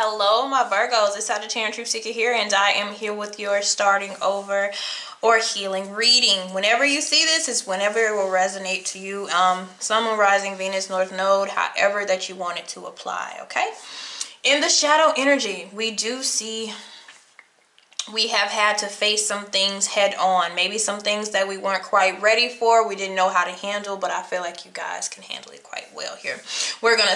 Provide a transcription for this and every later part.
Hello, my Virgos. It's Sagittarian Truth Seeker here, and I am here with your starting over or healing reading. Whenever you see this, is whenever it will resonate to you. Sun, Moon, Rising, Venus, North Node, however that you want it to apply, okay? In the shadow energy, we do see we have had to face some things head on. Maybe some things that we weren't quite ready for, we didn't know how to handle, but I feel like you guys can handle it quite well here. We're gonna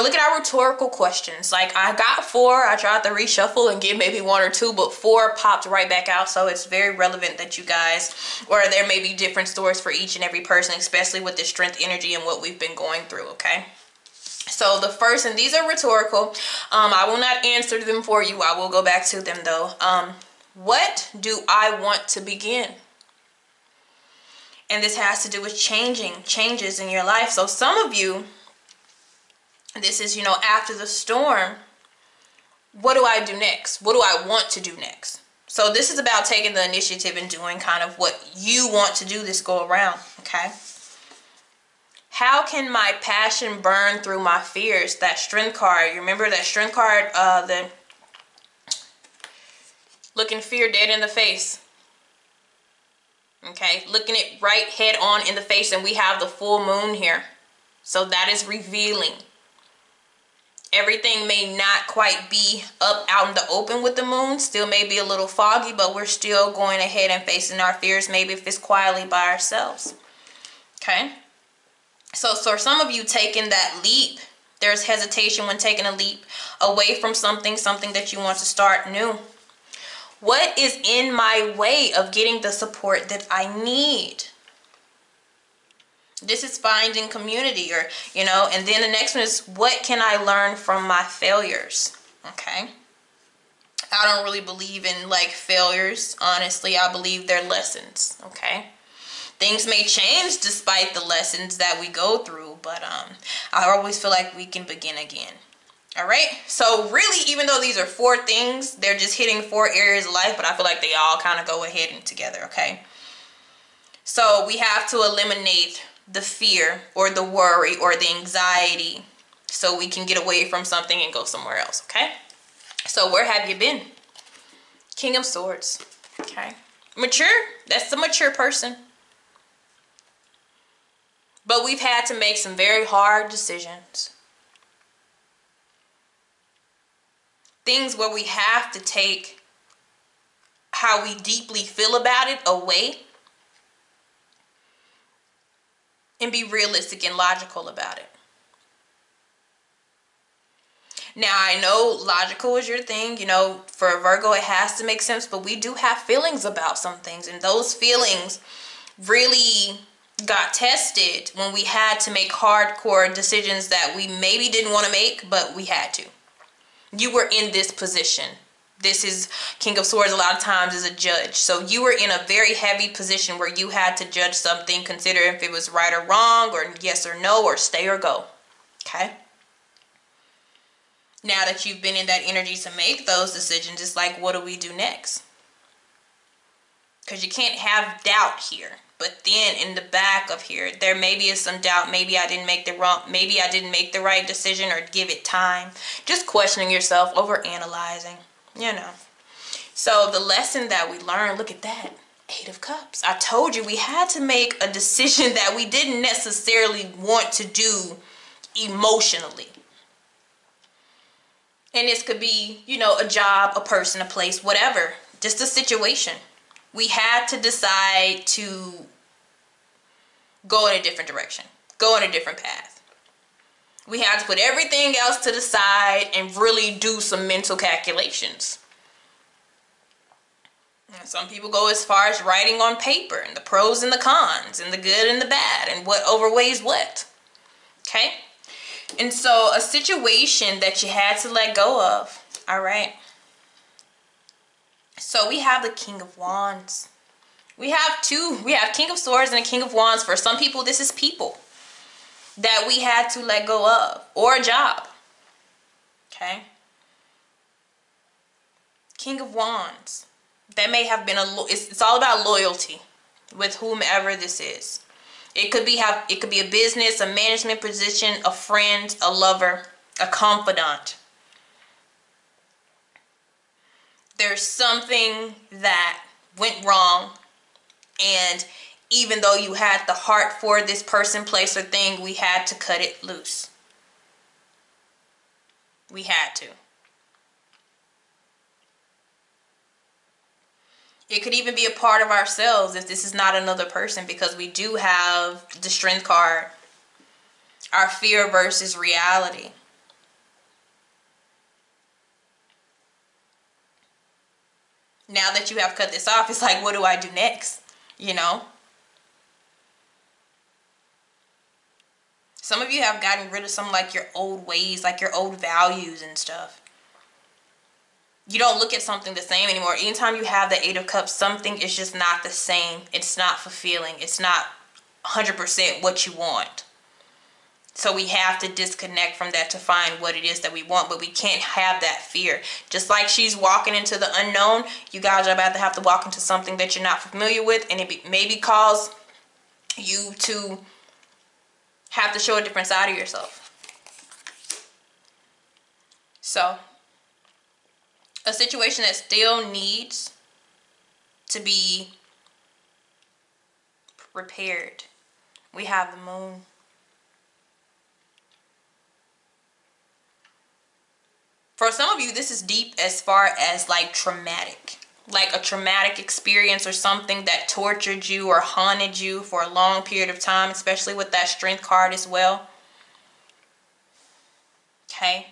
look at our rhetorical questions. Like, I got 4, I tried to reshuffle and get maybe 1 or 2, but 4 popped right back out. So it's very relevant that you guys, or there may be different stories for each and every person, especially with the strength energy and what we've been going through, okay? So the first, and these are rhetorical, I will not answer them for you. I will go back to them though. What do I want to begin? And this has to do with changes in your life. So some of you, this is, after the storm, what do I do next? What do I want to do next? So this is about taking the initiative and doing kind of what you want to do this go around, okay? How can my passion burn through my fears? That strength card. You remember that strength card? The looking fear dead in the face. Okay, looking it right head on in the face, and we have the full moon here. So that is revealing. Everything may not quite be up out in the open with the moon. Still may be a little foggy, but we're still going ahead and facing our fears, maybe if it's quietly by ourselves. Okay. So for some of you taking that leap, there's hesitation when taking a leap away from something that you want to start new. What is in my way of getting the support that I need? This is finding community, or, and then the next one is, what can I learn from my failures? Okay. I don't really believe in failures. Honestly, I believe they're lessons. Okay. Things may change despite the lessons that we go through, but I always feel like we can begin again. All right. So really, even though these are 4 things, they're just hitting 4 areas of life, but I feel like they all kind of go ahead and together. Okay. So we have to eliminate the fear or the worry or the anxiety so we can get away from something and go somewhere else. Okay. So where have you been? King of Swords. Okay. Mature. That's the mature person. But we've had to make some very hard decisions. Things where we have to take how we deeply feel about it away and be realistic and logical about it. Now, I know logical is your thing. For Virgo, it has to make sense, but we do have feelings about some things, and those feelings really got tested when we had to make hardcore decisions that we maybe didn't want to make, but we had to. You were in this position. This is King of Swords a lot of times is a judge. So you were in a very heavy position where you had to judge something, consider if it was right or wrong, or yes or no, or stay or go. Okay? Now that you've been in that energy to make those decisions, it's like, what do we do next? Because you can't have doubt here. But then in the back of here, there maybe is some doubt. Maybe I didn't make the right decision, or give it time. Just questioning yourself, over analyzing, So the lesson that we learned, look at that, 8 of Cups. I told you we had to make a decision that we didn't necessarily want to do emotionally. And this could be, a job, a person, a place, whatever, just a situation. We had to decide to go in a different direction, go in a different path. We had to put everything else to the side and really do some mental calculations. And some people go as far as writing on paper, and the pros and the cons, and the good and the bad, and what overweighs what. Okay? And so a situation that you had to let go of, all right? So we have the King of Wands. We have 2. We have King of Swords and a King of Wands. For some people, this is people that we had to let go of, or a job. Okay. King of Wands. That may have been it's all about loyalty with whomever this is. It could be a business, a management position, a friend, a lover, a confidant. there's something that went wrong, and even though you had the heart for this person, place, or thing, we had to cut it loose. We had to. It could even be a part of ourselves if this is not another person, because we do have the Strength card. Our fear versus reality. Now that you have cut this off, it's like, what do I do next? You know? Some of you have gotten rid of some like your old ways, like your old values and stuff. You don't look at something the same anymore. Anytime you have the Eight of Cups, something is just not the same. It's not fulfilling. It's not 100% what you want. So we have to disconnect from that to find what it is that we want, but we can't have that fear. Just like she's walking into the unknown, you guys are about to have to walk into something that you're not familiar with, and it maybe cause you to have to show a different side of yourself. So, a situation that still needs to be repaired. We have the Moon. For some of you, this is deep as far as like traumatic. Like a traumatic experience or something that tortured you or haunted you for a long period of time, especially with that Strength card as well. Okay.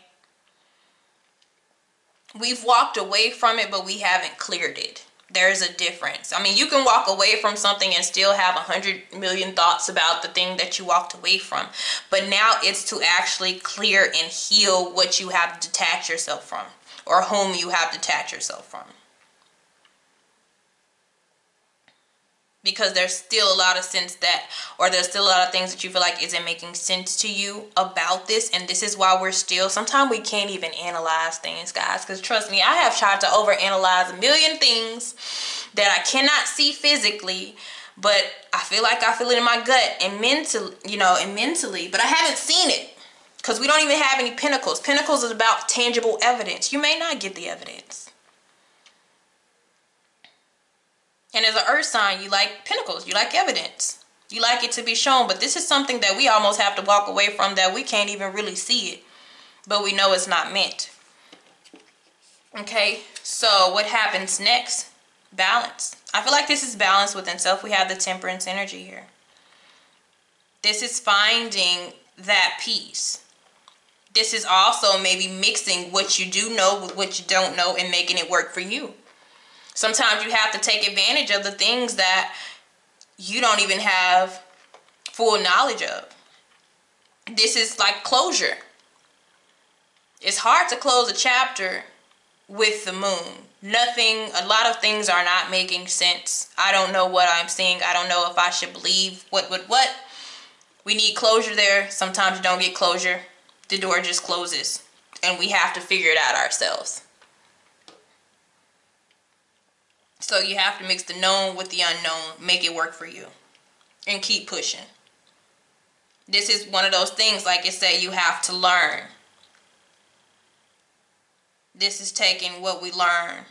We've walked away from it, but we haven't cleared it. There's a difference. I mean, you can walk away from something and still have 100 million thoughts about the thing that you walked away from. But now it's to actually clear and heal what you have detached yourself from, or whom you have detached yourself from. Because there's still a lot of sense that, or there's still a lot of things that you feel like isn't making sense to you about this. And this is why we're still, sometimes we can't even analyze things, guys. Because trust me, I have tried to overanalyze a million things that I cannot see physically, but I feel it in my gut and mentally, but I haven't seen it. Because we don't even have any pentacles. Pentacles is about tangible evidence. You may not get the evidence. And as an earth sign, you like pentacles. You like evidence. You like it to be shown. But this is something that we almost have to walk away from, that we can't even really see it. But we know it's not meant. Okay, so what happens next? Balance. I feel like this is balance within self. We have the Temperance energy here. This is finding that peace. This is also maybe mixing what you do know with what you don't know and making it work for you. Sometimes you have to take advantage of the things that you don't even have full knowledge of. This is like closure. It's hard to close a chapter with the Moon. A lot of things are not making sense. I don't know what I'm seeing. I don't know if I should believe what. We need closure there. Sometimes you don't get closure. The door just closes. And we have to figure it out ourselves. So you have to mix the known with the unknown, make it work for you, and keep pushing. This is one of those things, like I said, you have to learn. This is taking what we learn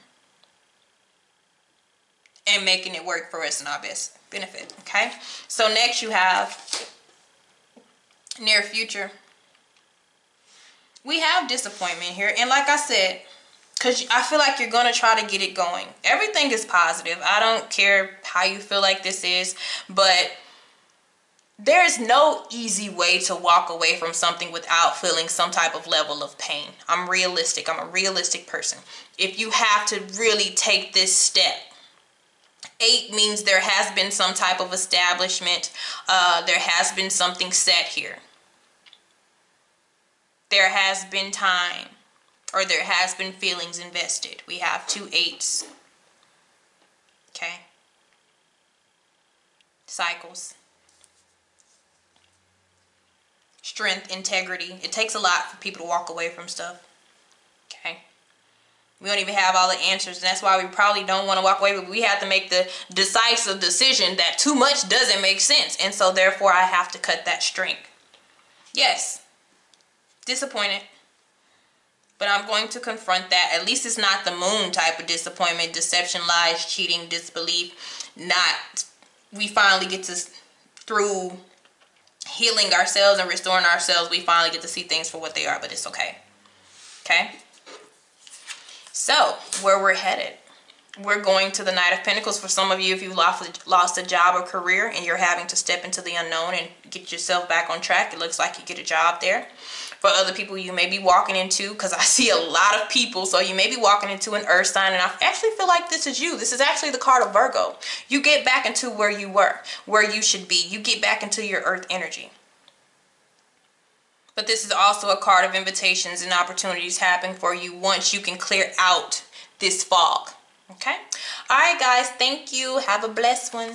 and making it work for us in our best benefit, okay? So next you have near future. We have disappointment here, and like I said, because I feel like you're going to try to get it going. Everything is positive. I don't care how you feel like this is, but there's no easy way to walk away from something without feeling some type of level of pain. I'm realistic. I'm a realistic person. If you have to really take this step, 8 means there has been some type of establishment. There has been something set here. There has been time. Or there has been feelings invested. We have 2 8s. Okay. Cycles. Strength, integrity. It takes a lot for people to walk away from stuff. Okay. We don't even have all the answers. And that's why we probably don't want to walk away. But we have to make the decisive decision that too much doesn't make sense. And so therefore I have to cut that string. Yes. Disappointed. But I'm going to confront that. At least it's not the moon type of disappointment, deception, lies, cheating, disbelief. Not, we finally get to, through healing ourselves and restoring ourselves, we finally get to see things for what they are, but it's okay. Okay? So, where we're headed. We're going to the Knight of Pentacles. For some of you, if you lost a job or career and you're having to step into the unknown and get yourself back on track, it looks like you get a job there. For other people, you may be walking into, because I see a lot of people, so you may be walking into an earth sign, and I actually feel like this is you. This is actually the card of Virgo. You get back into where you were, where you should be. You get back into your earth energy. But this is also a card of invitations and opportunities happening for you once you can clear out this fog. Okay? All right, guys. Thank you. Have a blessed one.